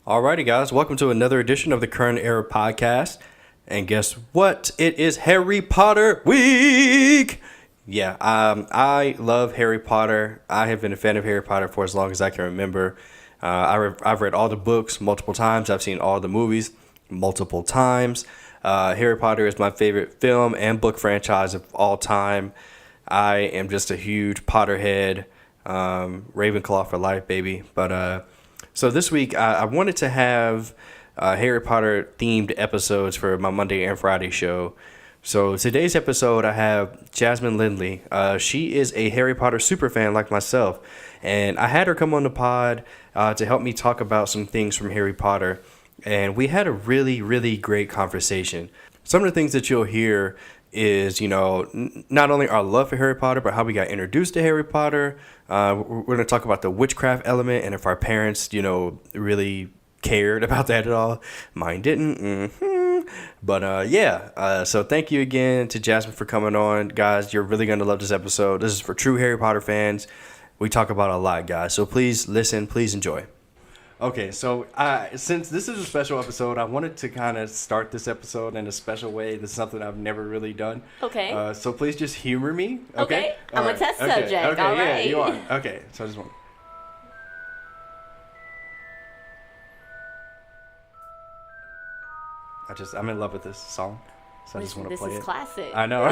Alrighty, guys, welcome to another edition of the Current Era Podcast. And guess what? It is Harry Potter week. Yeah, I love Harry Potter. I have been a fan of Harry Potter for as long as I can remember. I've read all the books multiple times. I've seen all the movies multiple times. Harry Potter is my favorite film and book franchise of all time. I am just a huge Potterhead. Ravenclaw for life, baby. But so this week, I wanted to have Harry Potter themed episodes for my Monday and Friday show. So today's episode, I have Jazmyne Lindley. She is a Harry Potter superfan like myself. And I had her come on the pod to help me talk about some things from Harry Potter. And we had a really, really great conversation. Some of the things that you'll hear is, not only our love for Harry Potter, but how we got introduced to Harry Potter. We're going to talk about the witchcraft element and if our parents, really cared about that at all. Mine didn't. But so thank you again to Jazmyne for coming on. Guys, you're really going to love this episode. This is for true Harry Potter fans. We talk about a lot, guys. So please listen, please enjoy. Okay, so since this is a special episode, I wanted to kind of start this episode in a special way. This is something I've never really done. Okay. So please just humor me. Okay. I'm a test subject. Okay. All Yeah, right. you are. Okay. So I just want. I'm in love with this song, so I just want to play it. This is classic. I know.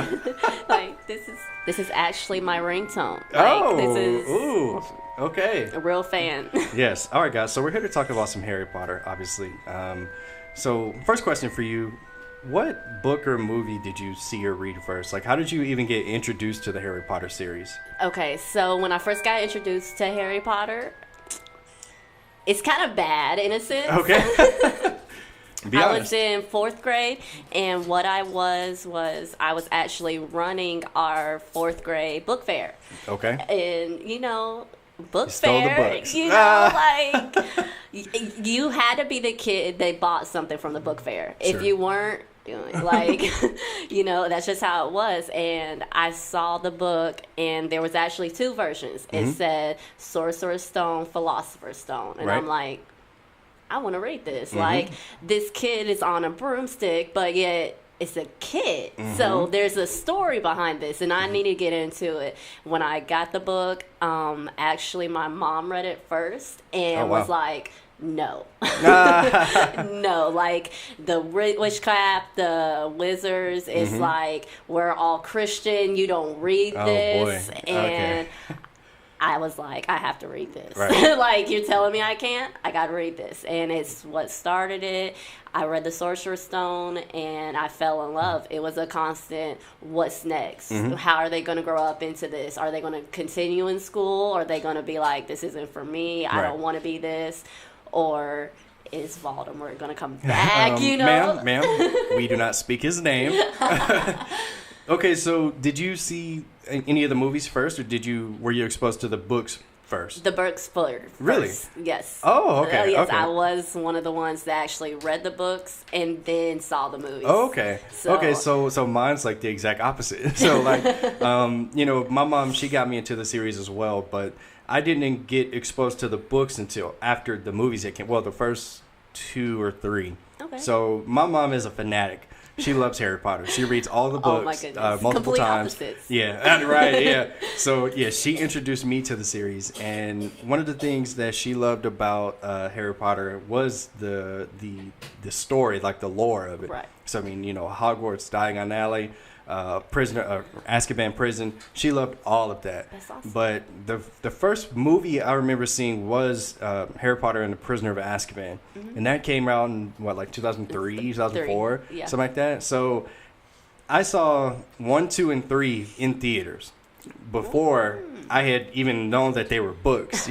Like this is actually my ringtone. Oh. This is Ooh. Okay. a real fan. Yes. All right, guys. So we're here to talk about some Harry Potter, obviously. So first question for you: what book or movie did you see or read first? Like, how did you even get introduced to the Harry Potter series? Okay, so when I first got introduced to Harry Potter, it's kind of bad in a sense. Okay. Be honest. I was in 4th grade, and what I was I was actually running our 4th grade book fair. Okay. And book You stole fair, the books. you had to be the kid that bought something from the book fair. Sure. If you weren't, that's just how it was. And I saw the book, and there was actually 2 versions. Mm-hmm. It said Sorcerer's Stone, Philosopher's Stone, and Right. I'm like, I want to read this. Mm-hmm. Like, this kid is on a broomstick, but yet it's a kid. Mm-hmm. So there's a story behind this, and I need to get into it. When I got the book, actually my mom read it first and was like, no. No, like the witchcraft, the wizards, it's like, we're all Christian, you don't read this. Boy. And okay. I was like, I have to read this. Right. Like, you're telling me I can't? I got to read this. And it's what started it. I read The Sorcerer's Stone, and I fell in love. It was a constant, what's next? Mm-hmm. How are they going to grow up into this? Are they going to continue in school? Are they going to be like, this isn't for me. I don't want to be this. Or is Voldemort going to come back, Ma'am, we do not speak his name. Okay, so did you see any of the movies first, or were you exposed to the books first? The books first. Really? Yes. Oh, okay. Yes, okay. I was one of the ones that actually read the books and then saw the movies. Oh, okay. So mine's like the exact opposite. So like, my mom, she got me into the series as well, but I didn't get exposed to the books until after the movies that came. Well, the first 2 or 3. Okay. So my mom is a fanatic. She loves Harry Potter. She reads all the books Oh my goodness. multiple Complete times. opposites. Yeah, right. Yeah. So yeah, she introduced me to the series, and one of the things that she loved about Harry Potter was the story, like the lore of it. Right. So I mean, Hogwarts, Diagon Alley, Azkaban prison. She loved all of that. That's awesome. But the first movie I remember seeing was Harry Potter and the Prisoner of Azkaban, and that came out in 2003, 2004, Yeah. something like that. So I saw 1, 2, and 3 in theaters before I had even known that they were books.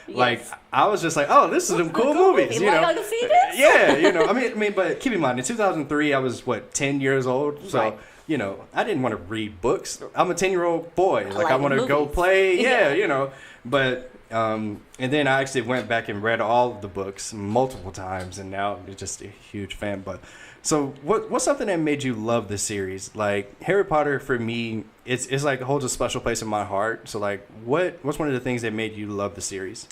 Like I was just like, oh, this is some cool movies. You like to see this? Yeah. I mean, but keep in mind, in 2003, I was 10 years old, so. Right. I didn't want to read books. I'm a 10-year-old boy. Like I want to movies. go play. Yeah. But and then I actually went back and read all of the books multiple times, and now I'm just a huge fan. But so what's something that made you love the series? Like Harry Potter for me, it's like holds a special place in my heart. So like what's one of the things that made you love the series?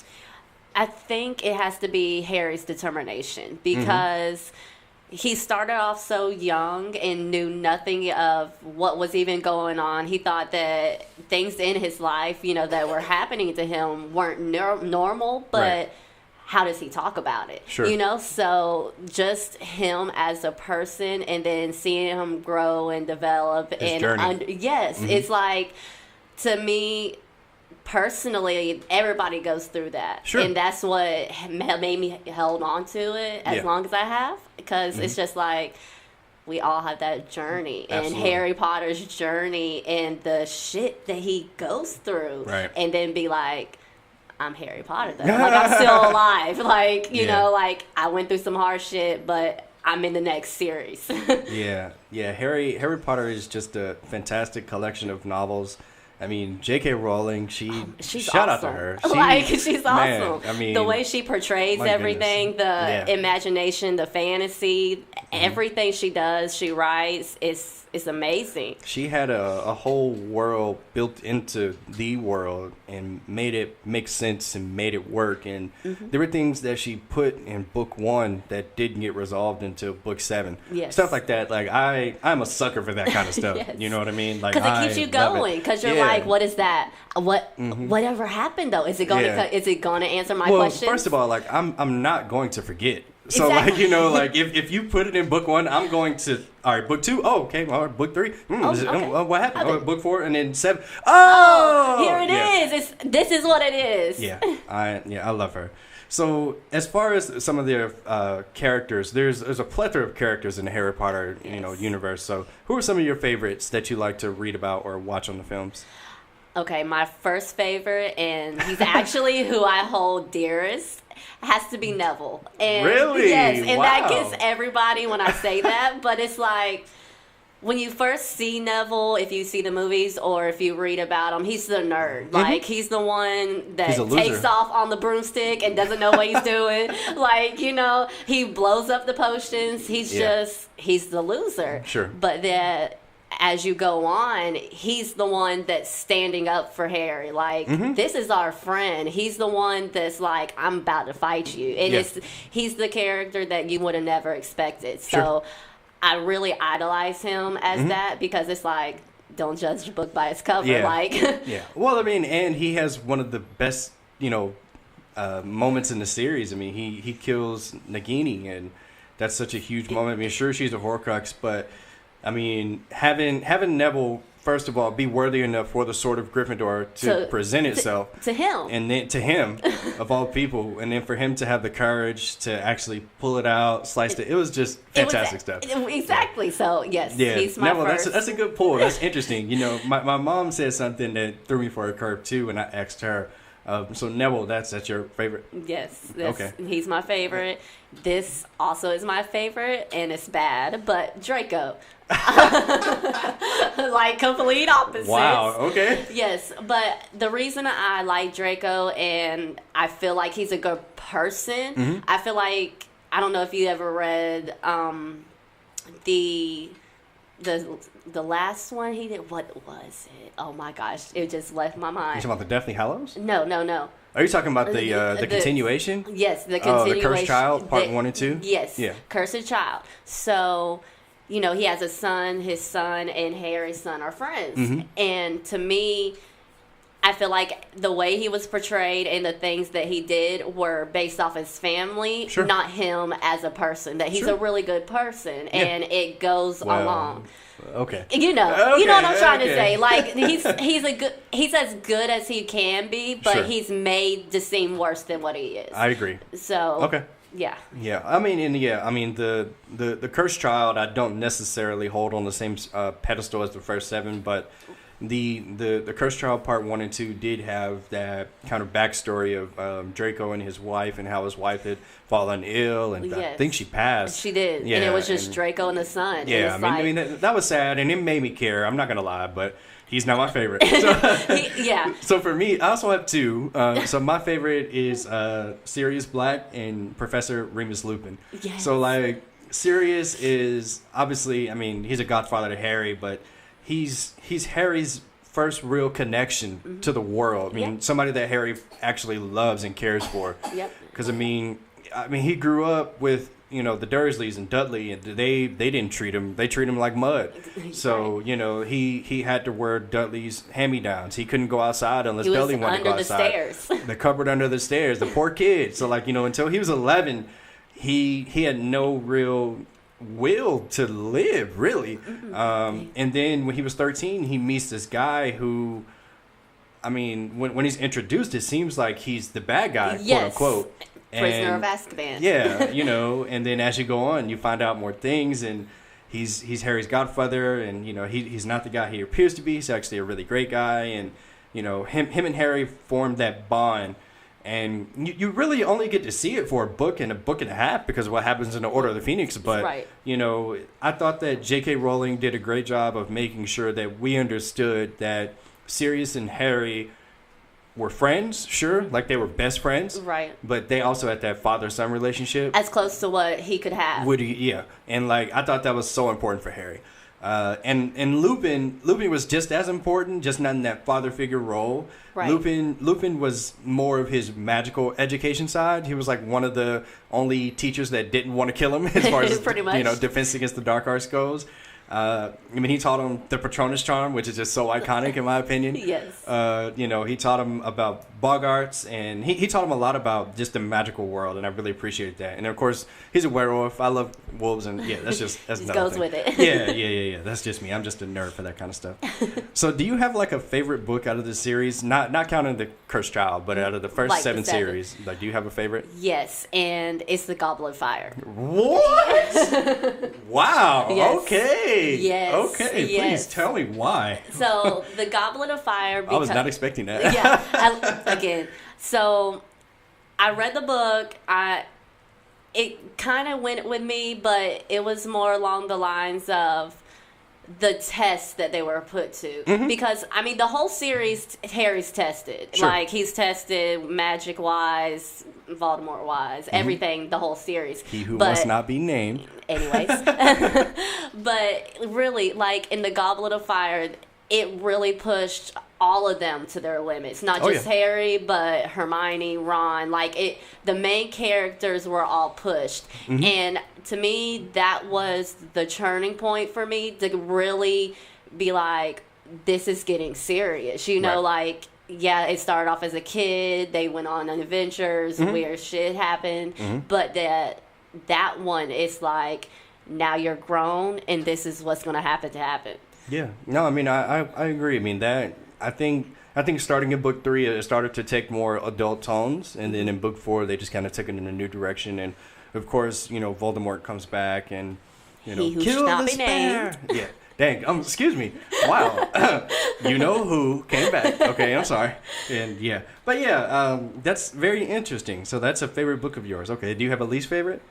I think it has to be Harry's determination because he started off so young and knew nothing of what was even going on. He thought that things in his life, you know, that were happening to him weren't normal, but Right. how does he talk about it? Sure. You know, so just him as a person and then seeing him grow and develop. His journey. It's like, to me, personally, everybody goes through that. Sure. And that's what made me hold on to it as long as I have, because it's just like, we all have that journey. Absolutely. And Harry Potter's journey and the shit that he goes through. Right. And then be like, I'm Harry Potter though. Like, I'm still alive. Like, you know, like, I went through some hard shit, but I'm in the next series. Yeah. Harry Potter is just a fantastic collection of novels. I mean, J.K. Rowling, She's shout awesome. out to her. She's awesome. I mean, the way she portrays my everything, goodness. the imagination, the fantasy, everything she does, she writes, is amazing. She had a whole world built into the world and made it make sense and made it work. And there were things that she put in book 1 that didn't get resolved until book 7. Yes. Stuff like that. Like, I'm a sucker for that kind of stuff. Yes. You know what I mean? Like, Because it keeps you going. Because you're like, what is that? Whatever happened though? Is it going to is it going to answer my questions? First of all, like, I'm not going to forget. So, Exactly. like, you know, like, if you put it in book 1, I'm going to, all right, book 2, oh, okay, all right, book 3, okay. what happened? Okay. Book 4, and then 7, oh! Here it is. This is what it is. Yeah, I love her. So, as far as some of their characters, there's a plethora of characters in the Harry Potter, universe. So, who are some of your favorites that you like to read about or watch on the films? Okay, my first favorite, and he's actually who I hold dearest, has to be Neville. And Really? Yes, and that Wow. gets everybody when I say that, but it's like, when you first see Neville, if you see the movies or if you read about him, he's the nerd. Like, he's the one that He's a loser. takes off on the broomstick and doesn't know what he's doing. Like, you know, he blows up the potions. He's the loser. Sure. But then, as you go on, he's the one that's standing up for Harry. Like, this is our friend. He's the one that's like, I'm about to fight you. And he's the character that you would have never expected. So, Sure. I really idolize him as that, because it's like, don't judge a book by its cover. Yeah. Like, Yeah. Well, I mean, and he has one of the best, moments in the series. I mean, he kills Nagini, and that's such a huge moment. I mean, sure, she's a Horcrux, but I mean, having Neville, first of all, be worthy enough for the Sword of Gryffindor to present itself to him. and then to him, of all people, and then for him to have the courage to actually pull it out, slice it. It was just fantastic stuff. Exactly. So, yes, Yeah, he's my Neville, first. that's a good pull. That's interesting. You know, my mom said something that threw me for a curve too, and I asked her. So Neville, that's your favorite? Yes, Okay. He's my favorite. This also is my favorite, and it's bad, but Draco. Like, complete opposites. Wow. Okay. Yes, but the reason I like Draco and I feel like he's a good person, I feel like, I don't know if you ever read the last one he did. What was it? Oh my gosh, it just left my You mind. talking about the Deathly Hallows? No. Are you talking about the continuation? Yes, the Oh, continuation. the Cursed Child, part 1 and 2? Yes. Yeah. Cursed Child. So, he has a son. His son and Harry's son are friends. And to me, I feel like the way he was portrayed and the things that he did were based off his family, Sure. not him as a person. That he's Sure. a really good person, and it goes along. Okay. You know what I'm trying to okay. say. Like, he's as good as he can be, but Sure. he's made to seem worse than what he is. I agree. So Okay. yeah. Yeah, I mean, the Cursed Child, I don't necessarily hold on the same pedestal as the first 7, but the Cursed Child part 1 and 2 did have that kind of backstory of Draco and his wife, and how his wife had fallen ill, and I Yes. think she passed. She did, Yeah, and it was just and- Draco and the son. Yeah, and I mean that was sad, and it made me care. I'm not gonna lie, but he's not my favorite. So, yeah. so for me, I also have 2. So my favorite is Sirius Black and Professor Remus Lupin. Yes. So like Sirius is obviously, I mean, he's a godfather to Harry, but he's Harry's first real connection to the world. I mean, somebody that Harry actually loves and cares for. Yep. Because I mean, he grew up with, you know, the Dursleys and Dudley, and they didn't treat him. They treat him like mud. So, you know, he had to wear Dudley's hand-me-downs. He couldn't go outside unless Dudley wanted to go outside. Under the stairs. The cupboard under the stairs. The poor kid. So, like, you know, until he was 11, he had no real will to live, really. And then when he was 13, he meets this guy who, I mean, when he's introduced, it seems like he's the bad guy, quote unquote. Prisoner of Azkaban. Yeah, you know, and then as you go on, you find out more things, and he's Harry's godfather, and, you know, he's not the guy he appears to be. He's actually a really great guy, and, you know, him and Harry formed that bond. And you really only get to see it for a book and a half because of what happens in the Order of the Phoenix. But, you know, I thought that J.K. Rowling did a great job of making sure that we understood that Sirius and Harry were friends, sure, like they were best friends. Right. But they also had that father-son relationship. As close to what he could have. Yeah. And, like, I thought that was so important for Harry. And Lupin was just as important, just not in that father figure role. Right. Lupin was more of his magical education side. He was like one of the only teachers that didn't want to kill him as far as pretty much. You know, defense against the dark arts goes. I mean, he taught him the Patronus charm, which is just so iconic in my opinion. Yes. You know, he taught him about Bogarts, and he taught him a lot about just the magical world, and I really appreciated that. And of course, he's a werewolf. I love wolves, and yeah, that's another goes thing. with it. Yeah. That's just me. I'm just a nerd for that kind of stuff. So, do you have like a favorite book out of the series? Not counting the Cursed Child, but out of the first like seven series, like, do you have a favorite? Yes, and it's the Goblet of Fire. What? Wow. Yes. Okay. Yes. Okay. Please tell me why. So the Goblet of Fire. I was not expecting that. Again. So I read the book. It kind of went with me, but it was more along the lines of the tests that they were put to. Because, I mean, the whole series, Harry's tested. Sure. Like, he's tested magic-wise, Voldemort-wise, everything, the whole series. He who must not be named. Anyways. But really, like, in the Goblet of Fire, it really pushed all of them to their limits. Not just Harry, but Hermione, Ron. Like, the main characters were all pushed. And to me, that was the turning point for me to really be like, this is getting serious. You know, like, yeah, it started off as a kid. They went on adventures. Weird shit happened. But that one is like, now you're grown, and this is what's going to happen. Yeah. No, I mean, I agree. I mean, that... I think starting in book 3, it started to take more adult tones, and then in book 4, they just kind of took it in a new direction. And of course, you know, Voldemort comes back, and, you know, kill the spare. Yeah, dang. Excuse me. Wow. You know who came back? Okay, I'm sorry. And yeah, but yeah, that's very interesting. So that's a favorite book of yours. Okay, do you have a least favorite?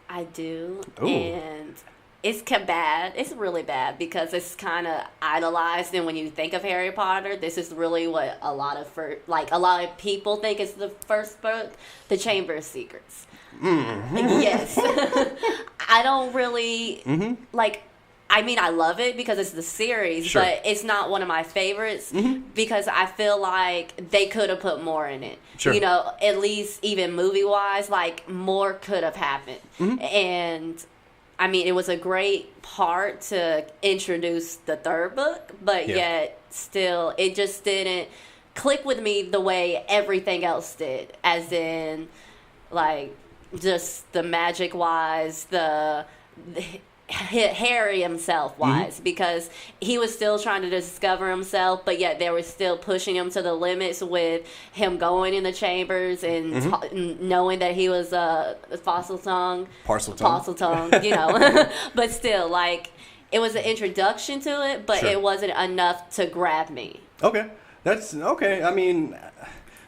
I do. Ooh. And it's bad. It's really bad because it's kind of idolized. And when you think of Harry Potter, this is really what a lot of people think is the first book, The Chamber of Secrets. Yes. I don't really like. I mean, I love it because it's the series, but it's not one of my favorites because I feel like they could have put more in it. Sure. You know, at least even movie-wise, like, more could have happened. And, I mean, it was a great part to introduce the third book, but yet still, it just didn't click with me the way everything else did. As in, like, just the magic-wise, the Harry himself wise, because he was still trying to discover himself, but yet they were still pushing him to the limits with him going in the chambers and knowing that he was a parcel tongue, you know. But still, like, it was an introduction to it, but it wasn't enough to grab me. Okay, that's okay. I mean,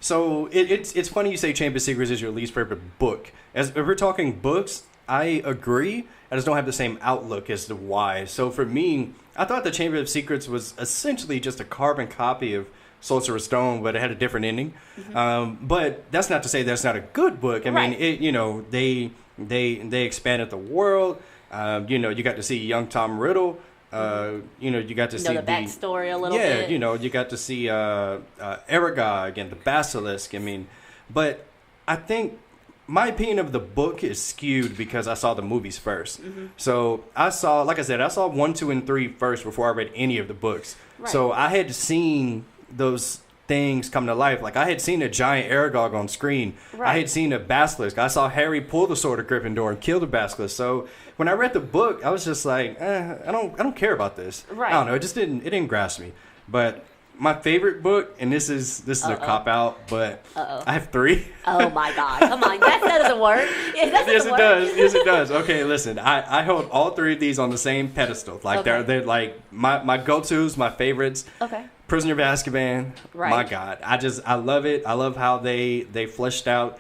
so it's funny you say Chamber of Secrets is your least favorite book. As if we're talking books, I agree. I just don't have the same outlook as to why. So for me, I thought The Chamber of Secrets was essentially just a carbon copy of Sorcerer's Stone, but it had a different ending. But that's not to say that's not a good book. I mean, it, you know, they expanded the world. You know, you got to see young Tom Riddle. You got to see the backstory a little bit. Yeah, you got to see Aragog and the Basilisk. I mean, but I think my opinion of the book is skewed because I saw the movies first. Mm-hmm. So I saw 1, 2, and 3 first before I read any of the books. Right. So I had seen those things come to life. Like I had seen a giant Aragog on screen. Right. I had seen a basilisk. I saw Harry pull the sword of Gryffindor and kill the basilisk. So when I read the book, I was just like, I don't care about this. Right. I don't know. It didn't grasp me. But my favorite book, and this is a cop out, but I have 3. Oh my God! Come on, that doesn't work. Yes, it does. Yes, it does. Okay, listen, I hold all 3 of these on the same pedestal. Like they're like my go-tos, my favorites. Okay. Prisoner of Azkaban. Right. My God, I love it. I love how they fleshed out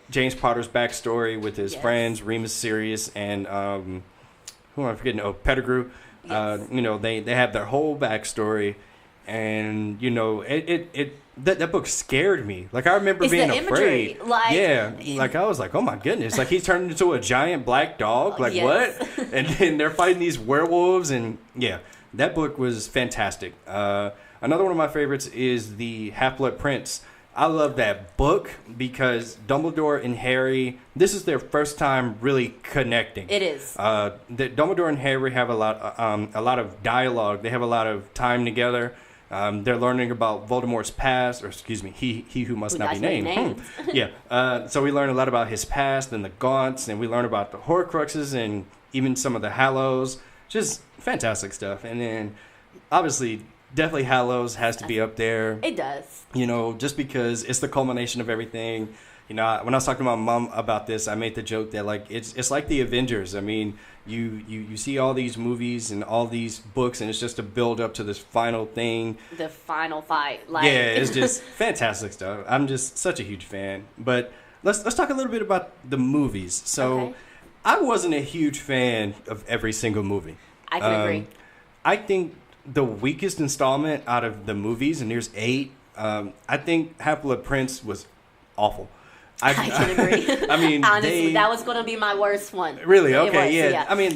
James Potter's backstory with his friends Remus, Sirius, and who am I forgetting? Oh, Pettigrew. Yes. They have their whole backstory. And that book scared me. Like I remember being afraid. Like I was like, oh my goodness! Like he's turned into a giant black dog. Like what? And then they're fighting these werewolves, and that book was fantastic. Another one of my favorites is the Half-Blood Prince. I love that book because Dumbledore and Harry, this is their first time really connecting. It is. Dumbledore and Harry have a lot of dialogue. They have a lot of time together. They're learning about Voldemort's past, or excuse me, he who must not be named. So we learn a lot about his past and the Gaunts, and we learn about the Horcruxes and even some of the Hallows. Just fantastic stuff. And then, obviously, definitely Hallows has to be up there. It does. Just because it's the culmination of everything. When I was talking to my mom about this, I made the joke that like it's like the Avengers. I mean, you see all these movies and all these books, and it's just a build up to this final thing. The final fight. It's just fantastic stuff. I'm just such a huge fan. But let's talk a little bit about the movies. So I wasn't a huge fan of every single movie. I can agree. I think the weakest installment out of the movies, and there's 8, I think Half-Blood Prince was awful. I can agree. I mean, honestly, that was going to be my worst one. Really? Okay, yeah. I mean,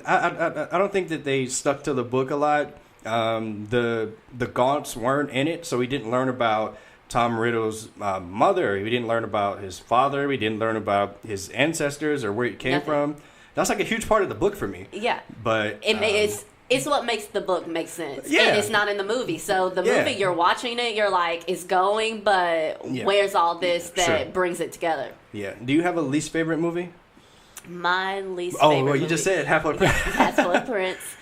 I don't think that they stuck to the book a lot. The Gaunts weren't in it, so we didn't learn about Tom Riddle's mother. We didn't learn about his father. We didn't learn about his ancestors or where he came from. That's like a huge part of the book for me. Yeah. But it's what makes the book make sense. Yeah. And it's not in the movie. So the movie, you're watching it, you're like, it's going, but where's all this that brings it together? Yeah. Do you have a least favorite movie? My least favorite movie. You just said Half-Blood Prince. Half-Blood Prince.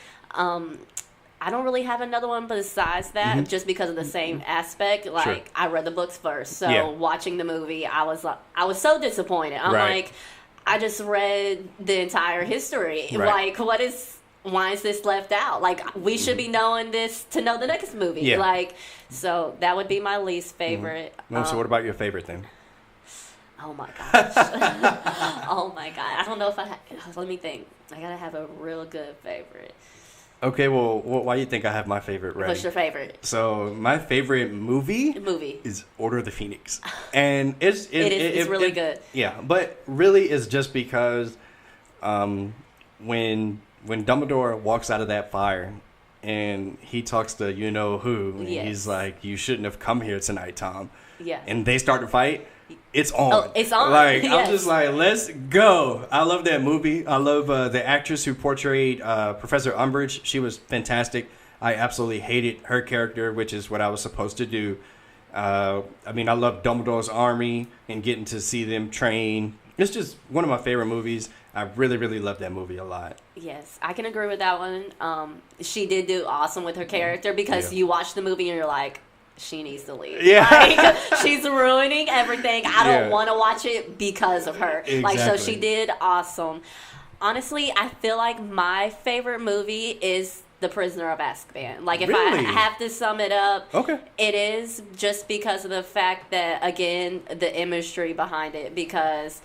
I don't really have another one besides that, just because of the same aspect. Like, I read the books first. So watching the movie, I was so disappointed. I'm like, I just read the entire history. Like, why is this left out? Like, we should be knowing this to know the next movie. Yeah. Like, so that would be my least favorite. So what about your favorite then? Oh my gosh. Oh my God. I don't know if let me think. I gotta have a real good favorite. Okay, well, why do you think I have my favorite ready? What's your favorite? So my favorite movie is Order of the Phoenix, and it's really good. Yeah, but really it's just because when Dumbledore walks out of that fire and he talks to you-know-who, and he's like, you shouldn't have come here tonight, Tom. Yeah. And they start to fight. It's on. Oh, it's on. Like, I'm just like, let's go. I love that movie. I love the actress who portrayed Professor Umbridge. She was fantastic. I absolutely hated her character, which is what I was supposed to do. I mean, I love Dumbledore's army and getting to see them train. It's just one of my favorite movies. I really, really love that movie a lot. Yes, I can agree with that one. She did do awesome with her character because you watch the movie and you're like, she needs to leave. Yeah. Like, she's ruining everything. I don't want to watch it because of her. Exactly. Like, so she did awesome. Honestly, I feel like my favorite movie is The Prisoner of Azkaban. Like, if I have to sum it up, it is just because of the fact that, again, the imagery behind it. Because,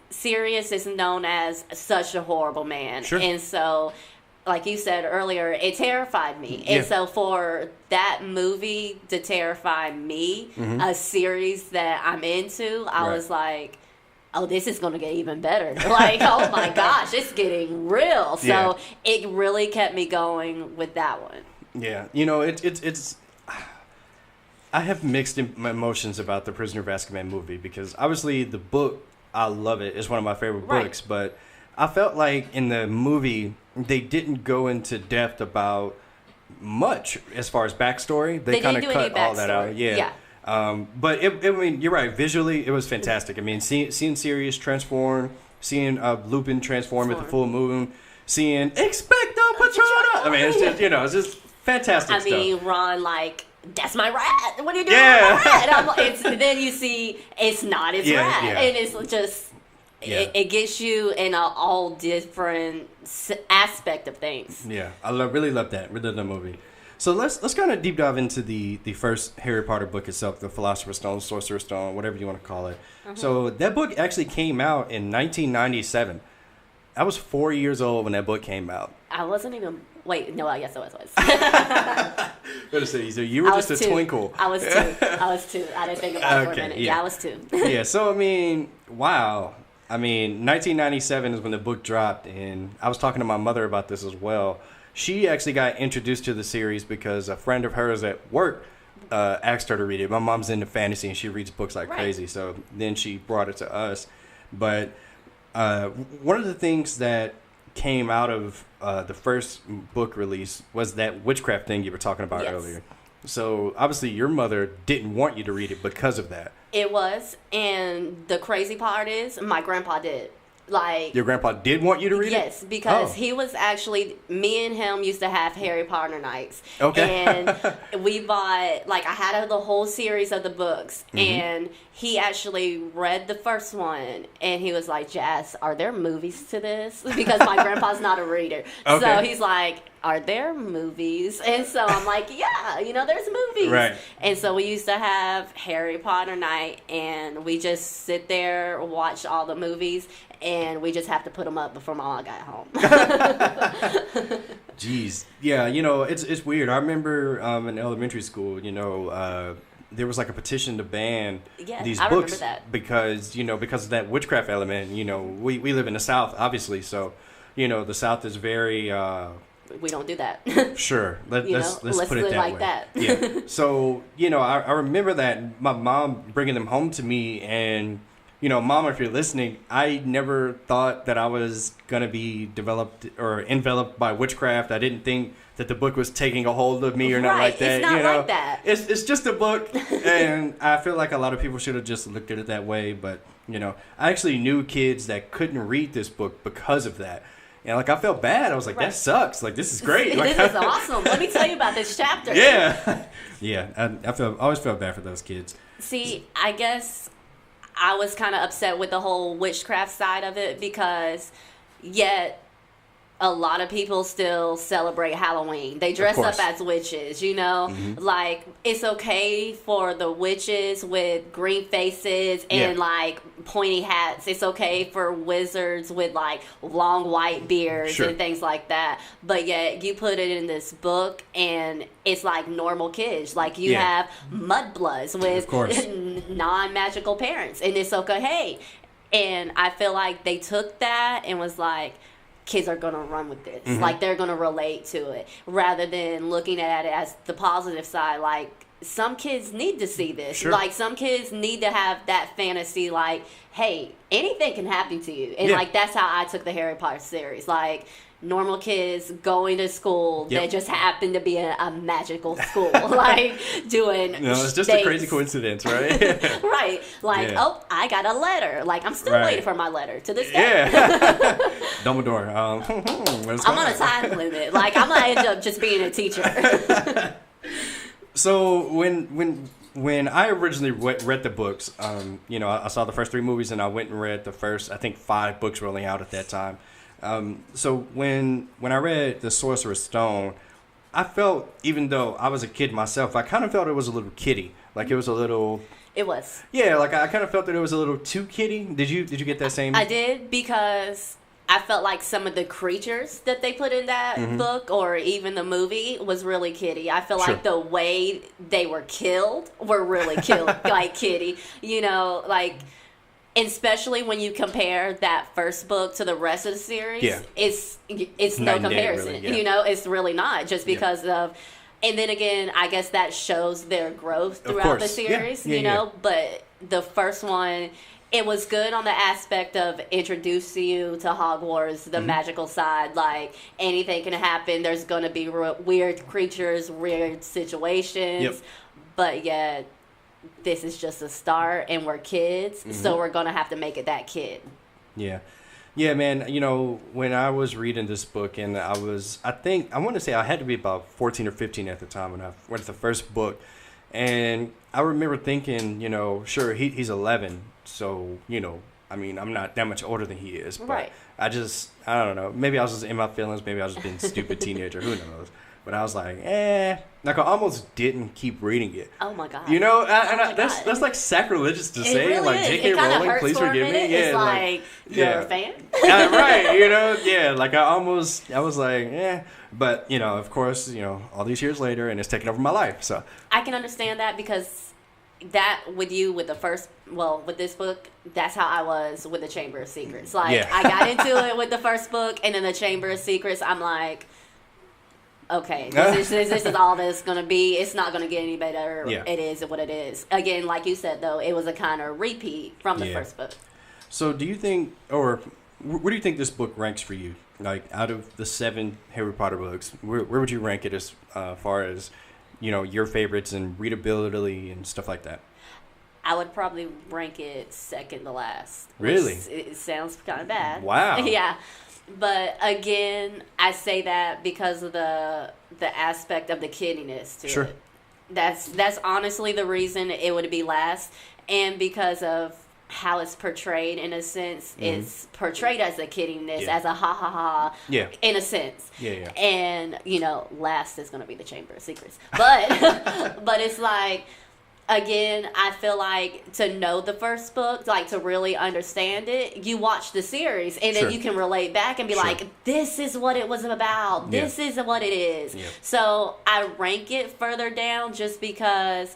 Sirius is known as such a horrible man. Sure. And so, like you said earlier, it terrified me. Yeah. And so for that movie to terrify me, a series that I'm into, I was like, oh, this is going to get even better. Like, oh my gosh, it's getting real. So it really kept me going with that one. Yeah. You know, it's I have mixed emotions about the Prisoner of Azkaban movie because obviously the book, I love it. It's one of my favorite books, but I felt like in the movie they didn't go into depth about much as far as backstory. They kind of cut all that out. Yeah. But I mean, you're right. Visually, it was fantastic. I mean, seeing Sirius transform, seeing Lupin transform at the full moon, seeing Expecto Patronum. I mean, it's just it's just fantastic stuff. I mean, Ron that's my rat. What are you doing with my rat? And then you see it's not his rat, and it's just it gets you in all different aspect of things. Yeah, I really love that. Really love the movie. So let's kind of deep dive into the first Harry Potter book itself, the Philosopher's Stone, Sorcerer's Stone, whatever you want to call it. So that book actually came out in 1997. I was 4 years old when that book came out. I wasn't even. Wait, no, yes, I was. What is it? So you were just a twinkle. I was 2. I didn't think about it for a minute. Yeah, I was 2. Yeah, so I mean, wow. I mean, 1997 is when the book dropped, and I was talking to my mother about this as well. She actually got introduced to the series because a friend of hers at work asked her to read it. My mom's into fantasy, and she reads books like crazy, so then she brought it to us. But one of the things that came out of the first book release was that witchcraft thing you were talking about earlier. So obviously your mother didn't want you to read it because of that. It was, and the crazy part is my grandpa did. Your grandpa did want you to read it? Yes, because he was actually, me and him used to have Harry Potter nights. Okay. And we bought, I had the whole series of the books, and he actually read the first one, and he was like, Jazz, are there movies to this? Because my grandpa's not a reader. Okay. So he's like, are there movies? And so I'm like, yeah, there's movies. Right. And so we used to have Harry Potter night, and we just sit there, watch all the movies, and we just have to put them up before my mom got home. Jeez. Yeah, it's weird. I remember in elementary school, there was a petition to ban these books because of that witchcraft element. We live in the South, obviously, so the South is very we don't do that. Sure. Let's put it that way. That. Yeah. So, I remember that my mom bringing them home to me, and Mom, if you're listening, I never thought that I was going to be developed or enveloped by witchcraft. I didn't think that the book was taking a hold of me or not like that. It's not like that. It's just a book, and I feel like a lot of people should have just looked at it that way. But, I actually knew kids that couldn't read this book because of that. And, I felt bad. I was like, that sucks. This is great. This is awesome. Let me tell you about this chapter. Yeah. Yeah. I always felt bad for those kids. See, I guess I was kind of upset with the whole witchcraft side of it because yet a lot of people still celebrate Halloween. They dress up as witches, it's okay for the witches with green faces and pointy hats. It's okay for wizards with long white beards and things like that. But yet you put it in this book and it's normal kids. You have mudbloods with non-magical parents, and it's okay. And I feel like they took that and was like, kids are going to run with this. They're going to relate to it rather than looking at it as the positive side. Some kids need to see this. Sure. Some kids need to have that fantasy hey, anything can happen to you. And that's how I took the Harry Potter series. Normal kids going to school that just happen to be a magical school, doing it's just a crazy coincidence, right? Right. Oh, I got a letter. I'm still waiting for my letter to this day. Yeah. Dumbledore. I'm on a time limit. I'm going to end up just being a teacher. So when I originally read the books, I saw the first 3 movies, and I went and read the first, I think 5 books were only out at that time. So when I read The Sorcerer's Stone, I felt, even though I was a kid myself, I kind of felt it was a little kiddie. It was a little... It was. Yeah, I kind of felt that it was a little too kiddie. Did you get that same... I did, because I felt like some of the creatures that they put in that book or even the movie was really kiddie. I feel like the way they were killed were really kiddie. especially when you compare that first book to the rest of the series, it's no comparison. Really, you know, it's really not, just because of. And then again, I guess that shows their growth throughout the series, you know. But the first one, it was good on the aspect of introducing you to Hogwarts, the magical side. Like, anything can happen. There's going to be weird creatures, weird situations. But yeah, this is just a start, and we're kids, so we're going to have to make it that kid. Yeah, man, you know, when I was reading this book, and I want to say I had to be about 14 or 15 at the time when I read the first book. And I remember thinking, you know, sure, he's 11, so, you know, I mean, I'm not that much older than he is. But I don't know, maybe I was just in my feelings, maybe I was just being a stupid teenager, who knows. But I was like, like I almost didn't keep reading it. Oh my God. You know, that's like sacrilegious to say. Really like J.K. Rowling, please forgive me. It's like you're a fan. Right, you know, like I was like, but you know, of course, you know, all these years later, and it's taken over my life. So I can understand that, because that with this book, that's how I was with the Chamber of Secrets. Like I got into it with the first book, and then the Chamber of Secrets, I'm like, okay, this is all this going to be. It's not going to get any better. It is what it is. Again, like you said, though, it was a kind of repeat from the first book. So do you think, or where do you think this book ranks for you? Like, out of the 7 Harry Potter books, where would you rank it as far as, you know, your favorites and readability and stuff like that? I would probably rank it second to last. Really? It sounds kind of bad. Wow. Yeah. But again, I say that because of the aspect of the kiddiness to it. That's honestly the reason it would be last, and because of how it's portrayed. In a sense, it's portrayed as a kiddiness, as a ha ha ha. In a sense. And you know, last is going to be the Chamber of Secrets, but but it's like. Again, I feel like to know the first book, like to really understand it, you watch the series, and then you can relate back and be like, this is what it was about. This is what it is. So I rank it further down just because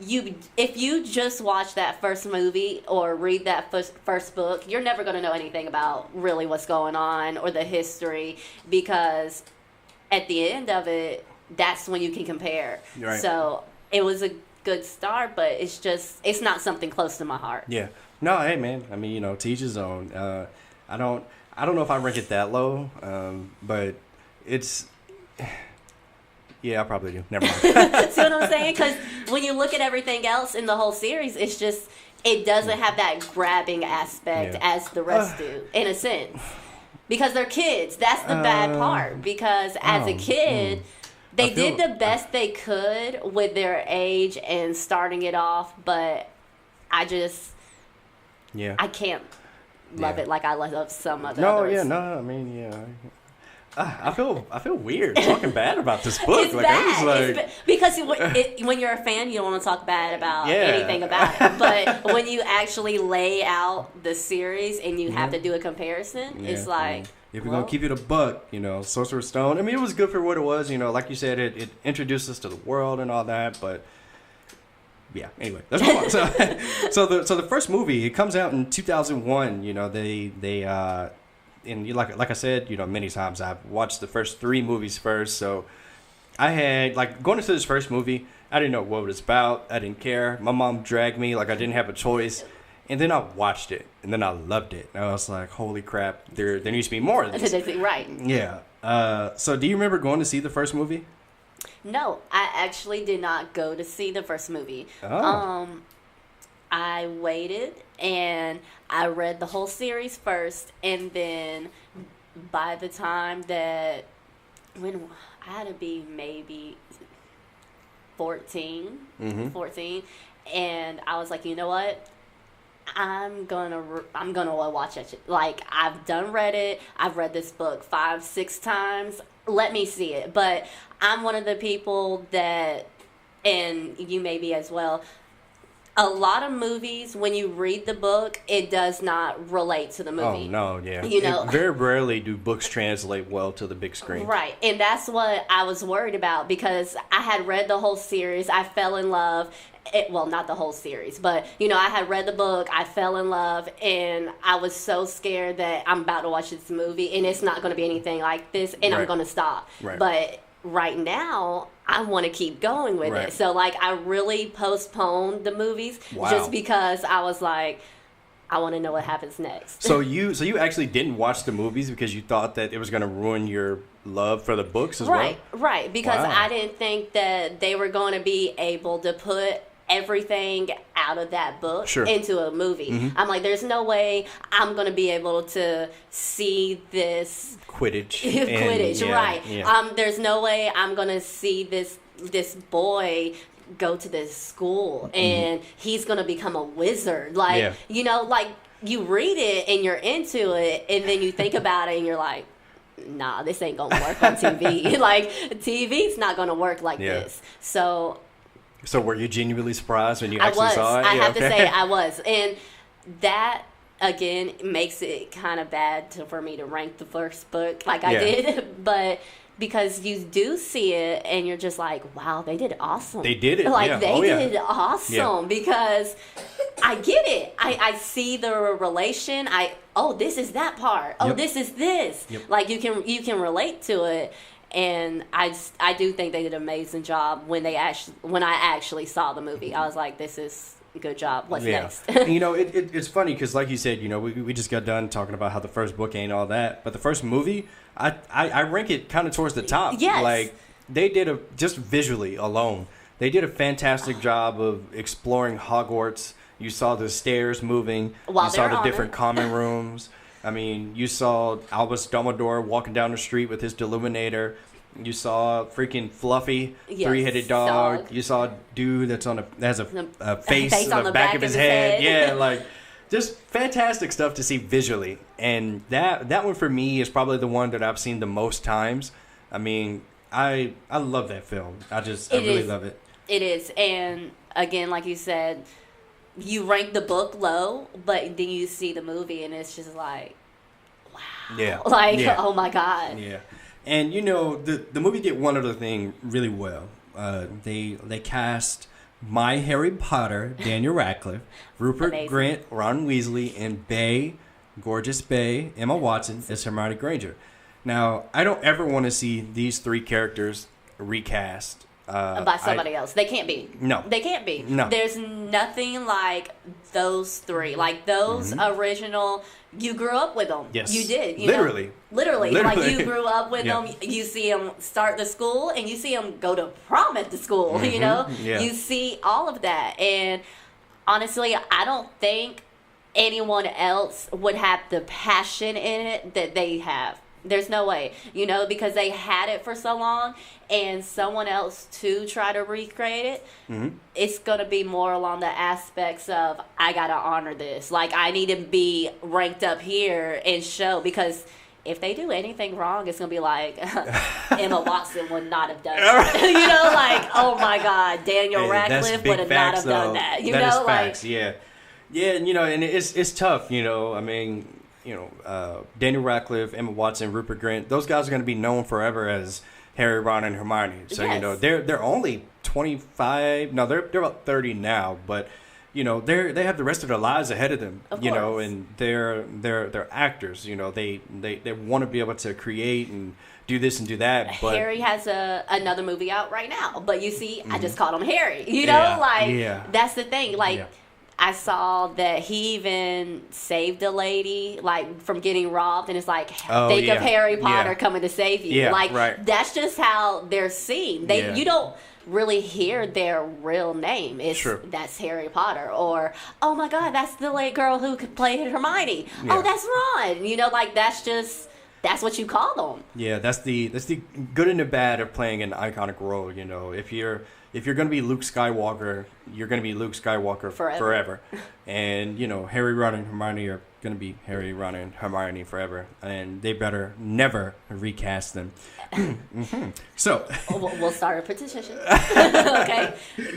if you just watch that first movie or read that first book, you're never going to know anything about really what's going on or the history, because at the end of it, that's when you can compare. So it was a good start, but it's not something close to my heart. No, hey man, I mean, you know, to each his own. I don't know if I rank it that low, but it's I probably do. Never mind. See what I'm saying? Because when you look at everything else in the whole series, it's just it doesn't have that grabbing aspect as the rest do, in a sense, because they're kids. That's the bad part, because as a kid they did the best they could with their age and starting it off, but I just, I can't love it like I love some of the others. I mean, I feel weird talking bad about this book. It's bad. Because when you're a fan, you don't want to talk bad about anything about it. But when you actually lay out the series and you have to do a comparison, it's like... If we're going to keep it a buck, you know, Sorcerer's Stone, I mean, it was good for what it was, you know, like you said, it introduced us to the world and all that, but anyway, let's move on. So the first movie, it comes out in 2001, you know, and like I said, you know, many times I've watched the first 3 movies first, so I had, like, going into this first movie, I didn't know what it was about, I didn't care, my mom dragged me, like I didn't have a choice. And then I watched it, and then I loved it. And I was like, holy crap, there needs to be more of this. Right. Yeah. So do you remember going to see the first movie? No, I actually did not go to see the first movie. I waited, and I read the whole series first, and then by the time that, when I had to be maybe 14, and I was like, you know what? I'm gonna watch it. Like, I've read it. I've read this book 5-6 times. Let me see it. But I'm one of the people that, and you may be as well, a lot of movies, when you read the book, it does not relate to the movie. Oh, no, yeah. You know, very rarely do books translate well to the big screen. Right. And that's what I was worried about, because I had read the whole series. I fell in love. well, not the whole series, but I had read the book, I fell in love, and I was so scared that I'm about to watch this movie and it's not going to be anything like this, and I'm going to stop. Right. But right now, I want to keep going with it. So like, I really postponed the movies just because I was like, I want to know what happens next. So you actually didn't watch the movies because you thought that it was going to ruin your love for the books as well? Right. Because I didn't think that they were going to be able to put everything out of that book into a movie. Mm-hmm. I'm like, there's no way I'm going to be able to see this Quidditch, right? Yeah. There's no way I'm going to see this boy go to this school and he's gonna become a wizard. Like like you read it and you're into it, and then you think about it and you're like, nah, this ain't gonna work on TV. Like, TV's not gonna work like this. So were you genuinely surprised when you actually saw it? I have to say I was, and that again makes it kind of bad for me to rank the first book like I did, but because you do see it and you're just like, wow, they did awesome. They did it. Like, they did awesome because I get it. I see the relation. This is that part. Oh, this is this. Yep. Like, you can relate to it. And I do think they did an amazing job when I actually saw the movie. I was like, this is a good job. What's next? It's funny because, like you said, we just got done talking about how the first book ain't all that, but the first movie, I rank it kind of towards the top. Yes. Like, they did just visually alone, they did a fantastic job of exploring Hogwarts. You saw the stairs moving. You saw the different common rooms. I mean, you saw Albus Dumbledore walking down the street with his Deluminator. You saw freaking Fluffy, three-headed dog. You saw a dude that has a face on the back of his head. Yeah, like, just fantastic stuff to see visually. And that one for me is probably the one that I've seen the most times. I mean, I love that film. I really love it. It is. And again, like you said, you rank the book low, but then you see the movie and it's just like, wow. Yeah. Like, oh my God. Yeah. And the movie did one other thing really well. They cast my Harry Potter, Daniel Radcliffe, Rupert Grint, Ron Weasley, and gorgeous Bae, Emma Watson as Hermione Granger. Now, I don't ever want to see these three characters recast by somebody else. They can't be. No. They can't be. No. There's nothing like those three. Like, those original, you grew up with them. Yes. You did. Literally. Like, you grew up with them. You see them start the school, and you see them go to prom at the school, Yeah. You see all of that. And honestly, I don't think anyone else would have the passion in it that they have. There's no way, because they had it for so long, and someone else to try to recreate it, it's going to be more along the aspects of, I got to honor this. Like, I need to be ranked up here and show, because if they do anything wrong, it's going to be like, Emma Watson would not have done that. Like, oh my God, Daniel Radcliffe would have not have done that. That is facts, yeah. Yeah, and it's tough, I mean, Daniel Radcliffe, Emma Watson, Rupert Grint, those guys are going to be known forever as Harry, Ron, and Hermione. So, they're only 25. No, they're about 30 now, but, they have the rest of their lives ahead of them, of course. And they're actors, they want to be able to create and do this and do that. But Harry has another movie out right now, but you see, I just called him Harry, that's the thing, I saw that he even saved a lady, like, from getting robbed, and it's like, think of Harry Potter coming to save you. That's just how they're seen. You don't really hear their real name. That's Harry Potter, or, oh my God, that's the late girl who could play Hermione. Oh, that's Ron. That's what you call them. Yeah, that's the good and the bad of playing an iconic role. If you're going to be Luke Skywalker, you're going to be Luke Skywalker forever. And, Harry, Ron, and Hermione are going to be Harry, Ron, and Hermione forever. And they better never recast them. So we'll start a petition. Okay?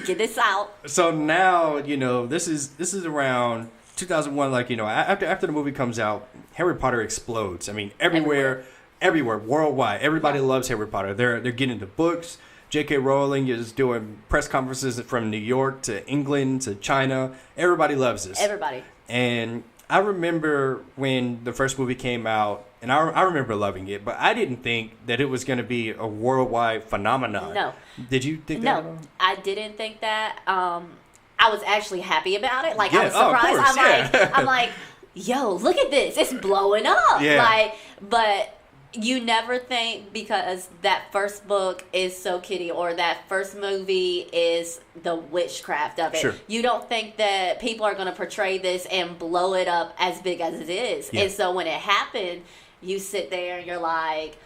Get this out. So now, this is around 2001. Like, after the movie comes out, Harry Potter explodes. I mean, everywhere, worldwide. Everybody loves Harry Potter. They're getting the books. J.K. Rowling is doing press conferences from New York to England to China. Everybody loves this. Everybody. And I remember when the first movie came out, and I remember loving it, but I didn't think that it was going to be a worldwide phenomenon. No. Did you think that? No, I didn't think that. I was actually happy about it. Like, Yeah. I was surprised. Of course. I'm like, yo, look at this. It's blowing up. Yeah. Like, but you never think because that first book is so kiddie or that first movie is the witchcraft of it. Sure. You don't think that people are going to portray this and blow it up as big as it is. Yeah. And so when it happened, you sit there and you're like,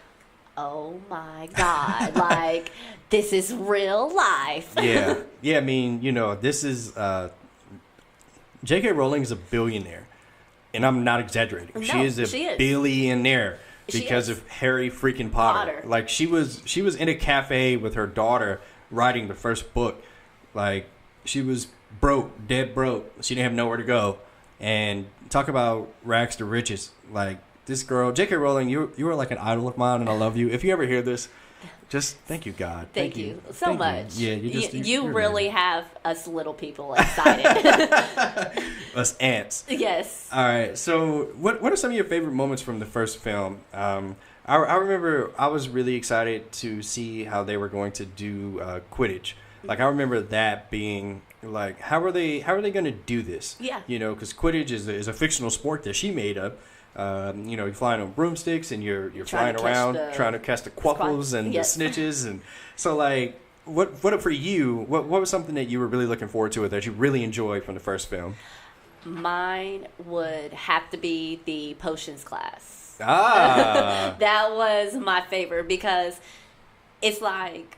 oh my God, like, this is real life. Yeah. Yeah, I mean, this is... J.K. Rowling is a billionaire. And I'm not exaggerating. No, she is a billionaire because of Harry freaking Potter. Like, she was in a cafe with her daughter writing the first book. Like, she was broke, dead broke. She didn't have nowhere to go. And talk about rags to riches. Like, this girl, J.K. Rowling, you were like an idol of mine, and I love you. If you ever hear this, just thank you, God. Thank you so much. Yeah, you really have us little people excited. Us ants. Yes. All right. So, what are some of your favorite moments from the first film? I remember I was really excited to see how they were going to do Quidditch. Like, I remember that being like, how are they going to do this? Yeah. Because Quidditch is a fictional sport that she made up. You're flying on broomsticks and you're flying around trying to catch the quaffles and the snitches, and so like what for you? What was something that you were really looking forward to or that you really enjoyed from the first film? Mine would have to be the potions class. Ah, that was my favorite because it's like,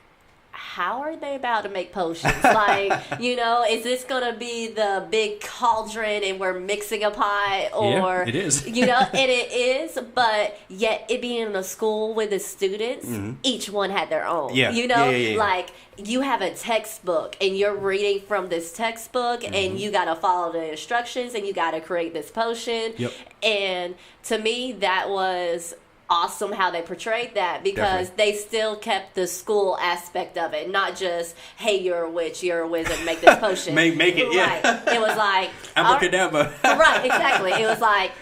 how are they about to make potions? Like, is this going to be the big cauldron and we're mixing a pie? Or, yeah, it is. And it is, but yet it being in a school with the students, each one had their own. Yeah. Yeah. Like, you have a textbook and you're reading from this textbook and you got to follow the instructions and you got to create this potion. Yep. And to me, that was awesome how they portrayed that because they still kept the school aspect of it, not just, hey, you're a witch, you're a wizard, make this potion. make it, yeah. Right. It was like abracadabra. Right, exactly. It was like,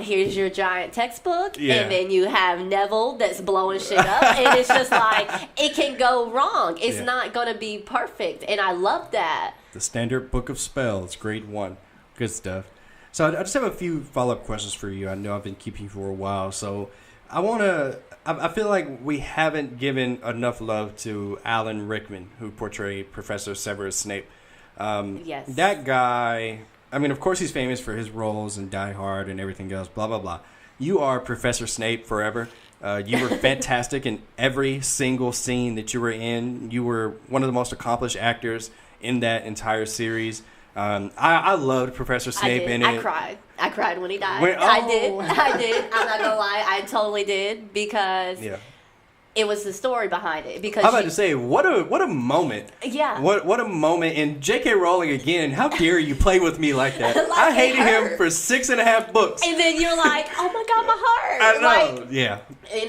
here's your giant textbook, and then you have Neville that's blowing shit up, and it's just like, it can go wrong. It's not going to be perfect, and I love that. The Standard Book of Spells, grade 1. Good stuff. So I just have a few follow-up questions for you. I know I've been keeping you for a while, so I feel like we haven't given enough love to Alan Rickman, who portrayed Professor Severus Snape. Yes. That guy, I mean, of course he's famous for his roles in Die Hard and everything else, blah, blah, blah. You are Professor Snape forever. You were fantastic in every single scene that you were in. You were one of the most accomplished actors in that entire series. I loved Professor Snape in it. I cried when he died. I did. I'm not gonna lie. I totally did because it was the story behind it. Because I'm about to say, what a moment. Yeah. What a moment. And J.K. Rowling again. How dare you play with me like that? Like, I hated him for 6.5 books. And then you're like, oh my God, my heart. I know. Like, yeah.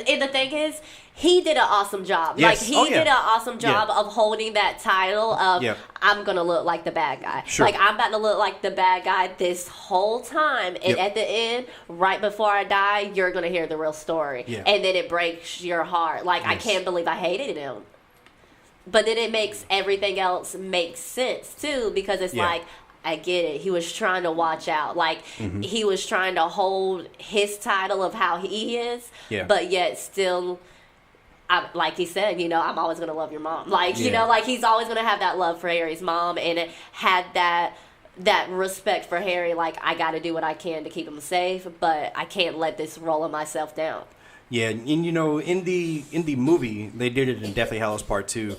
And the thing is, he did an awesome job. Yes. Like, he did an awesome job of holding that title of, I'm going to look like the bad guy. Sure. Like, I'm about to look like the bad guy this whole time. And at the end, right before I die, you're going to hear the real story. Yeah. And then it breaks your heart. Like, I can't believe I hated him. But then it makes everything else make sense, too, because it's like, I get it. He was trying to watch out. Like, he was trying to hold his title of how he is, but yet still... like he said, I'm always going to love your mom. Like, like he's always going to have that love for Harry's mom, and it had that respect for Harry. Like, I got to do what I can to keep him safe, but I can't let this roll myself down. Yeah, and in the movie, they did it in Deathly Hallows Part 2.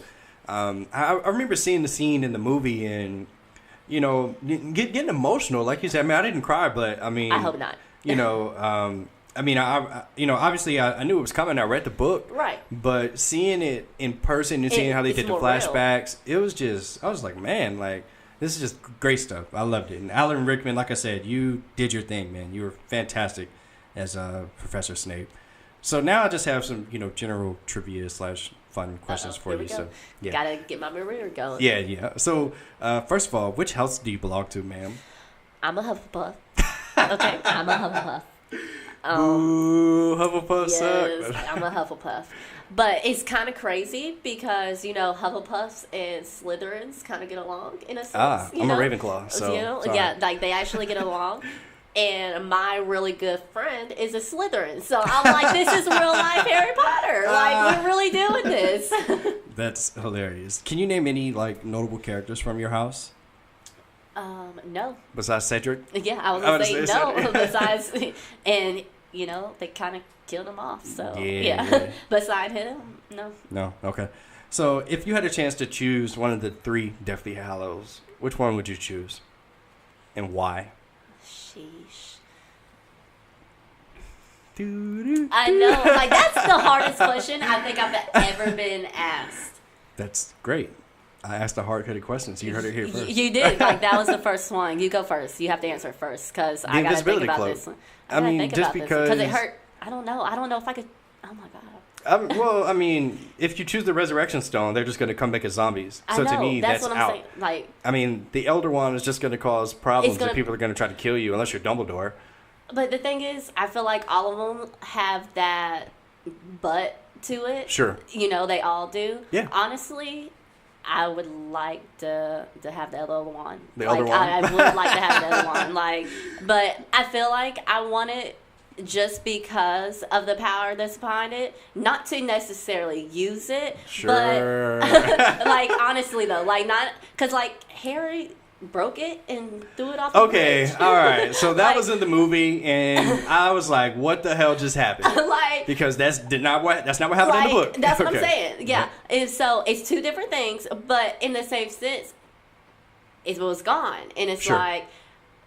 I remember seeing the scene in the movie and, getting emotional. Like you said, I mean, I didn't cry, but I mean... I hope not. I mean, obviously I knew it was coming. I read the book. Right. But seeing it in person and seeing how they did the flashbacks, I was like, man, like, this is just great stuff. I loved it. And Alan Rickman, like I said, you did your thing, man. You were fantastic as Professor Snape. So now I just have some, general trivia / fun questions for you. So, yeah. Gotta get my memory going. Yeah. So, first of all, which house do you belong to, ma'am? I'm a Hufflepuff. Okay, I'm a Hufflepuff. Ooh, Hufflepuff yes, suck. I'm a Hufflepuff. But it's kind of crazy because, Hufflepuffs and Slytherins kind of get along in a sense. I'm a Ravenclaw, so yeah, like they actually get along. And my really good friend is a Slytherin. So I'm like, this is real life Harry Potter. Like, we're really doing this. That's hilarious. Can you name any, like, notable characters from your house? No. Besides Cedric? Yeah, I was going to say no. Besides, and, they kind of killed him off. So, yeah. Beside him, no. No, okay. So, if you had a chance to choose one of the 3 Deathly Hallows, which one would you choose? And why? Sheesh. I know. Like, that's the hardest question I think I've ever been asked. That's great. I asked a hard-headed question, so you heard it here first. You did. Like, that was the first one. You go first. You have to answer first, because I got to think about this one. Because it hurt. I don't know. I don't know if I could. Oh, my God. Well, I mean, if you choose the Resurrection Stone, they're just going to come back as zombies. So I know, to me, that's what I'm out. saying. Like, I mean, the Elder Wand is just going to cause problems, and people are going to try to kill you unless you're Dumbledore. But the thing is, I feel like all of them have that butt to it. Sure. They all do. Yeah. Honestly, I would like to have the Elder Wand. Elder Wand? I would like to have the Elder Wand. But I feel like I want it just because of the power that's behind it, not to necessarily use it. Sure. But honestly though, not because Harry broke it and threw it off the bridge. All right. So that was in the movie, and I was like, "What the hell just happened?" Because that's not what happened in the book. That's what I'm saying. Yeah. And so it's 2 different things, but in the same sense, it was gone, and it's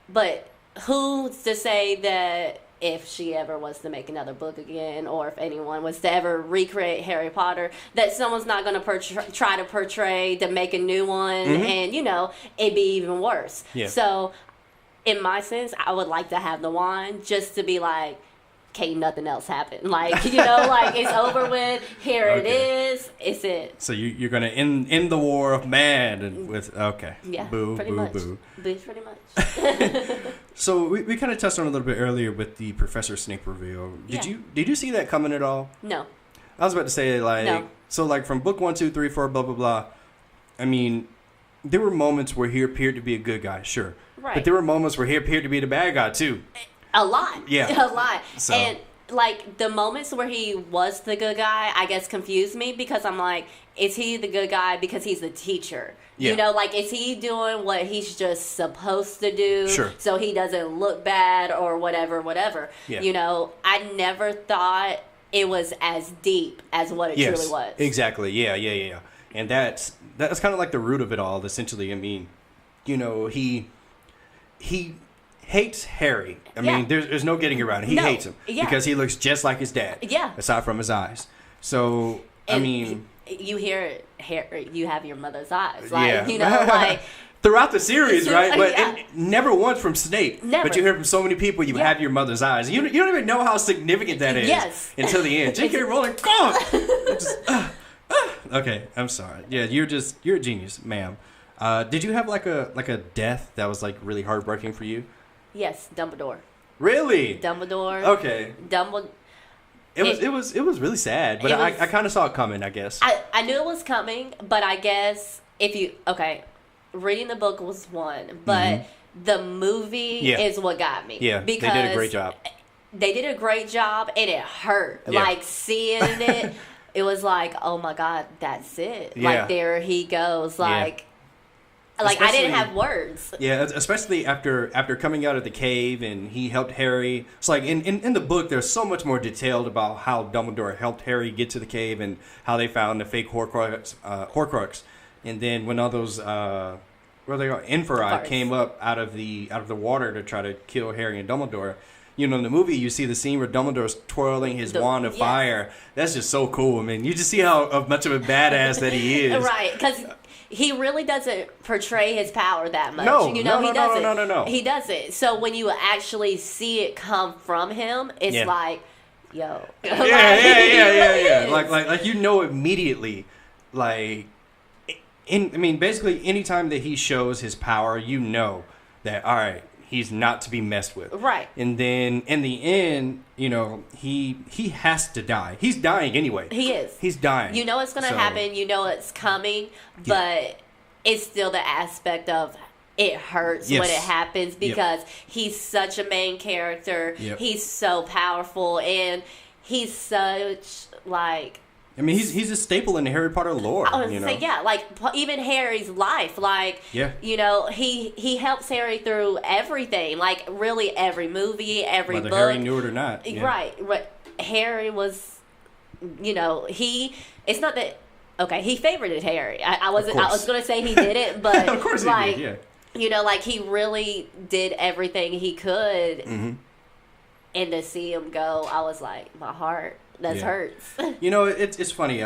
but who's to say that if she ever was to make another book again, or if anyone was to ever recreate Harry Potter, that someone's not going to try to portray to make a new one, and it'd be even worse. Yeah. So, in my sense, I would like to have the wand just to be like, can't nothing else happen. It's over with. Here it is. It's it. So you're gonna end the war of man and with yeah, boo pretty boo much. boo. Pretty much. So we kind of touched on it a little bit earlier with the Professor Snape reveal. Did you see that coming at all? No. I was about to say no. So from book 1, 2, 3, 4, blah blah blah. I mean, there were moments where he appeared to be a good guy, sure. Right. But there were moments where he appeared to be the bad guy too. A lot. Yeah. A lot. So. And the moments where he was the good guy, I guess confused me, because I'm like, is he the good guy because he's the teacher? Yeah. Is he doing what he's just supposed to do? Sure. So he doesn't look bad or whatever. Yeah. I never thought it was as deep as what it truly was. Exactly. Yeah. And that's kind of like the root of it all, essentially. I mean, he hates Harry. I mean, there's no getting around it. He hates him because he looks just like his dad. Yeah. Aside from his eyes. So, I mean, you hear Harry, you have your mother's eyes. throughout the series, right? But Yeah. it, never once from Snape. Never. But you hear from so many people, you have your mother's eyes. You don't even know how significant that is until the end. J.K. Rowling, come on! Okay, I'm sorry. Yeah, you're a genius, ma'am. Did you have like a death that was like really heartbreaking for you? Yes, Dumbledore. Really? Dumbledore. Okay. Dumbledore. It was really sad, but I kind of saw it coming, I guess. I knew it was coming, but I guess reading the book was one, but the movie is what got me. Yeah, because they did a great job. They did a great job, and it hurt. Yeah. Seeing it, it was like, oh my God, that's it. Yeah. There he goes. I didn't have words. Yeah, especially after coming out of the cave and he helped Harry. It's like in the book, there's so much more detailed about how Dumbledore helped Harry get to the cave and how they found the fake Horcrux. And then when all those Inferi came up out of the water to try to kill Harry and Dumbledore. In the movie, you see the scene where Dumbledore's twirling his wand of fire. That's just so cool. I mean, you just see how much of a badass that he is. Right, because he really doesn't portray his power that much. No, he doesn't. No. He doesn't. So when you actually see it come from him, it's like, yo. Yeah. Like you know immediately, like, basically anytime that he shows his power, you know that, all right, he's not to be messed with. Right. And then in the end, he has to die. He's dying anyway. He is. He's dying. You know it's going to happen. You know it's coming. But it's still the aspect of it hurts when it happens because he's such a main character. Yep. He's so powerful. And he's such, like... he's a staple in the Harry Potter lore. I was gonna say, like even Harry's life, like he helps Harry through everything, like really every movie, every whether book. Harry knew it or not. Yeah. Right. Harry was, it's not that. Okay, he favorited Harry. I was gonna say he didn't, but of course he did. Yeah. Like he really did everything he could, and to see him go, I was like, my heart. That hurts. It's funny.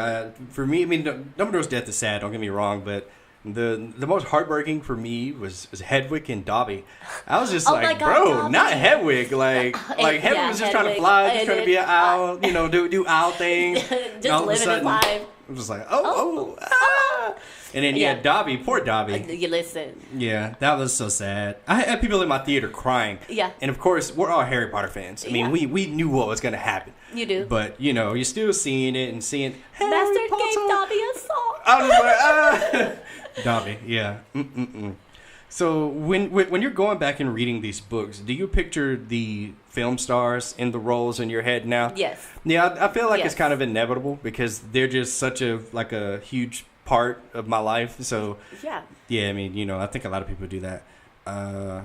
For me, Dumbledore's death is sad. Don't get me wrong, but the most heartbreaking for me was Hedwig and Dobby. I was just like, bro, Dobby. Not Hedwig. Like Hedwig was just trying to fly, just trying to be an owl. Do owl things. Just living his life. I was like, ah. And then Dobby, poor Dobby. You listen. Yeah, that was so sad. I had people in my theater crying. Yeah. And of course, we're all Harry Potter fans. We knew what was going to happen. You do. But, you're still seeing it and seeing Harry Master Potter. gave Dobby a song. I was like, Dobby, yeah. So when you're going back and reading these books, do you picture the film stars in the roles in your head now? Yes. Yeah, I feel like it's kind of inevitable because they're just such a huge part of my life. So yeah, I think a lot of people do that. I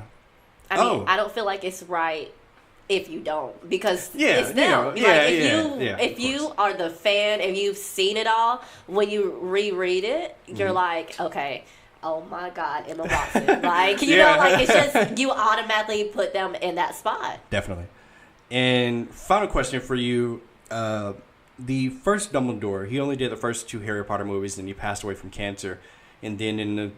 don't feel like it's right if you don't, because it's them. If you are the fan and you've seen it all, when you reread it, you're like, okay, oh my God, Emma Watson. It's just, you automatically put them in that spot. Definitely. And final question for you. The first Dumbledore, he only did the first 2 Harry Potter movies, and he passed away from cancer. And then in the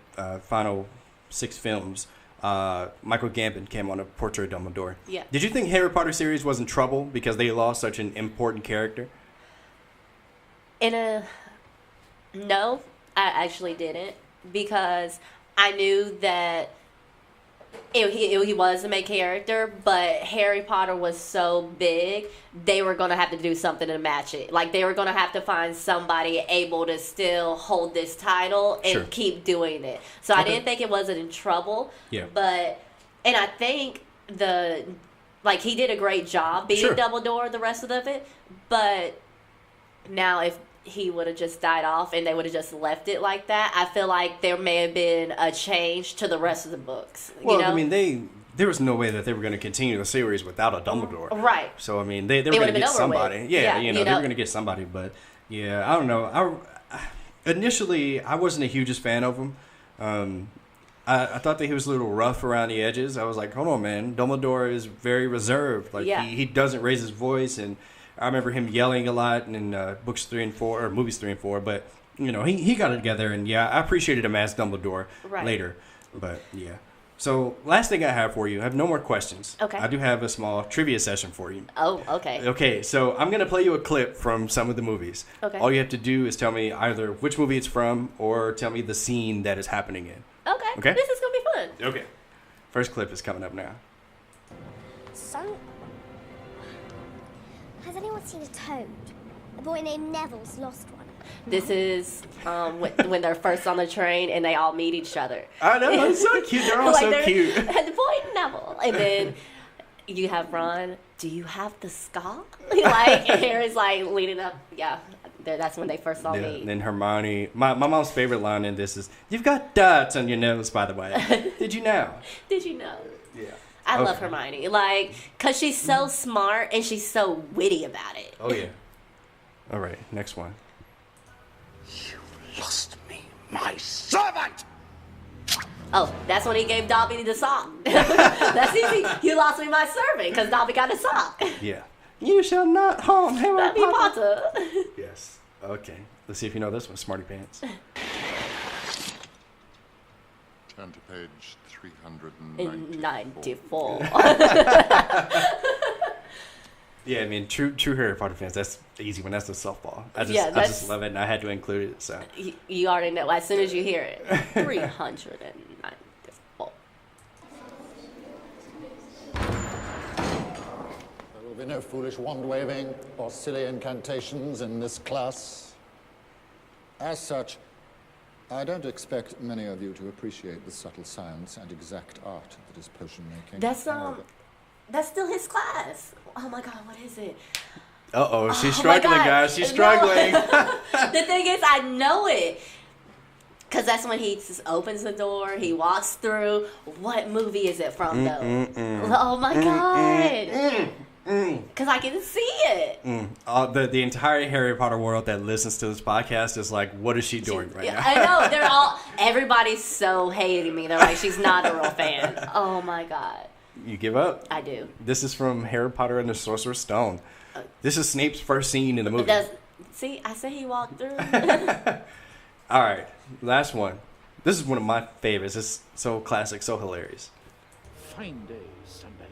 final 6 films, Michael Gambon came on to portray Dumbledore. Yeah. Did you think Harry Potter series was in trouble because they lost such an important character? No, I actually didn't, because I knew that he was a main character, but Harry Potter was so big, they were going to have to do something to match it. Like, they were going to have to find somebody able to still hold this title and keep doing it. So I didn't think it wasn't in trouble. Yeah. And I think he did a great job being Dumbledore the rest of it. But now if he would have just died off and they would have just left it like that, I feel like there may have been a change to the rest of the books. Well, there was no way that they were going to continue the series without a Dumbledore. Right. So, they were going to get somebody. Yeah, they were going to get somebody. But, yeah, I don't know. Initially, I wasn't the hugest fan of him. I thought that he was a little rough around the edges. I was like, hold on, man. Dumbledore is very reserved. He doesn't raise his voice, and I remember him yelling a lot in books 3 and 4, or movies 3 and 4. But, he got it together, and, I appreciated him as Dumbledore later. But, yeah. So, last thing I have for you, I have no more questions. Okay. I do have a small trivia session for you. Oh, okay. Okay, so I'm going to play you a clip from some of the movies. Okay. All you have to do is tell me either which movie it's from or tell me the scene that is happening in. Okay. This is going to be fun. Okay. First clip is coming up now. So, has anyone seen a toad? A boy named Neville's lost one. This is when they're first on the train and they all meet each other. I know, it's so cute. They're all so cute. The boy Neville. And then you have Ron, do you have the ska? Harry's leaning up. Yeah, that's when they first saw me. And then Hermione, my mom's favorite line in this is, "You've got dots on your nose, by the way. Did you know?" Did you know? Yeah. I love Hermione. Because she's so smart and she's so witty about it. Oh, yeah. All right, next one. You lost me, my servant! Oh, that's when he gave Dobby the sock. That's easy. You lost me, my servant, because Dobby got a sock. Yeah. You shall not harm Harry Potter. Yes. Okay. Let's see if you know this one, Smarty Pants. Turn to page 394. Yeah, I mean, true Harry Potter fans, that's the easy one. That's the softball. I just love it, and I had to include it. So you already know. As soon as you hear it, 394. There will be no foolish wand-waving or silly incantations in this class. As such, I don't expect many of you to appreciate the subtle science and exact art that is potion-making. That's still his class. Oh my God, what is it? Uh-oh, she's struggling, guys. She's struggling. The thing is, I know it. Because that's when he just opens the door, he walks through. What movie is it from, though? Oh my God. Because I can see it. The entire Harry Potter world that listens to this podcast is like, what is she doing right now? I know. Everybody's so hating me. They're like, she's not a real fan. Oh my God. You give up? I do. This is from Harry Potter and the Sorcerer's Stone. This is Snape's first scene in the movie. See, I said he walked through. All right, last one. This is one of my favorites. It's so classic, so hilarious. Fine day, Sunday.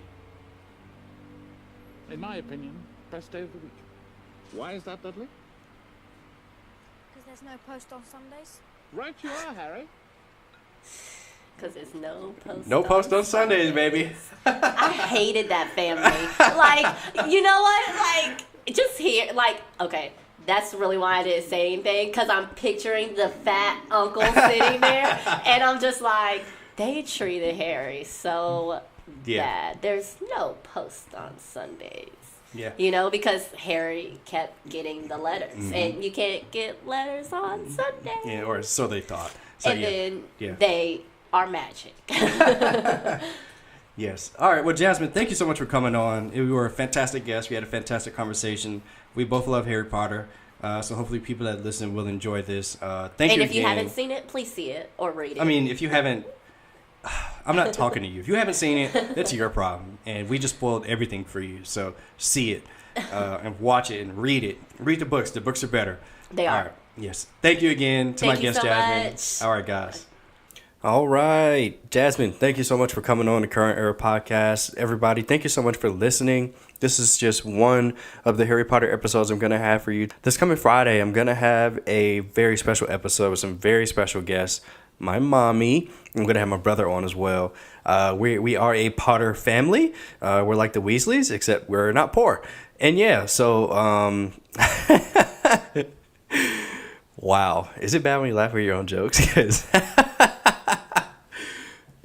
In my opinion, best day of the week. Why is that, Dudley? Because there's no post on Sundays. Right you are, Harry. Because there's no post. No post on Sundays, baby. I hated that family. Like, you know what? Like, just here. Like, okay, that's really why I didn't say anything. Because I'm picturing the fat uncle sitting there. And I'm just like, they treated Harry so bad. There's no post on Sundays. Yeah. You know, because Harry kept getting the letters. And you can't get letters on Sunday. Yeah, or so they thought. So, and then they are magic. Yes. All right. Well, Jazmyne, thank you so much for coming on. You were a fantastic guest. We had a fantastic conversation. We both love Harry Potter. So hopefully people that listen will enjoy this. Thank you again. And if you haven't seen it, please see it or read it. I mean, if you haven't, I'm not talking to you. If you haven't seen it, that's your problem. And we just spoiled everything for you. So see it and watch it and read it. Read the books. The books are better. They are. All right. Yes. Thank you again to my guest, so Jazmyne. much. All right, guys. All right. Jazmyne, thank you so much for coming on the Current Era podcast. Everybody, thank you so much for listening. This is just one of the Harry Potter episodes I'm going to have for you. This coming Friday, I'm going to have a very special episode with some very special guests. My mommy. I'm going to have my brother on as well. We are a Potter family. We're like the Weasleys, except we're not poor. And yeah, so... Wow. Is it bad when you laugh at your own jokes? Because...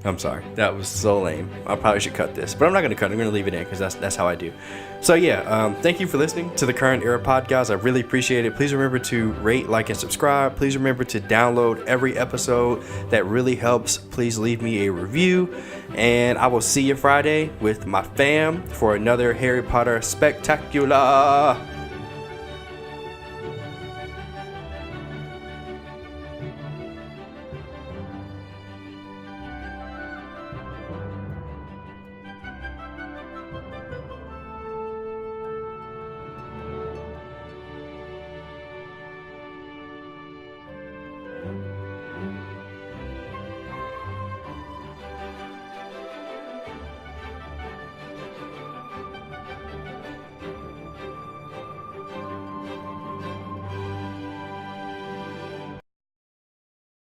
I'm sorry. That was so lame. I probably should cut this. But I'm not going to cut it. I'm going to leave it in because that's how I do. So yeah, thank you for listening to the Current Era podcast. I really appreciate it. Please remember to rate, like, and subscribe. Please remember to download every episode. That really helps. Please leave me a review. And I will see you Friday with my fam for another Harry Potter spectacular.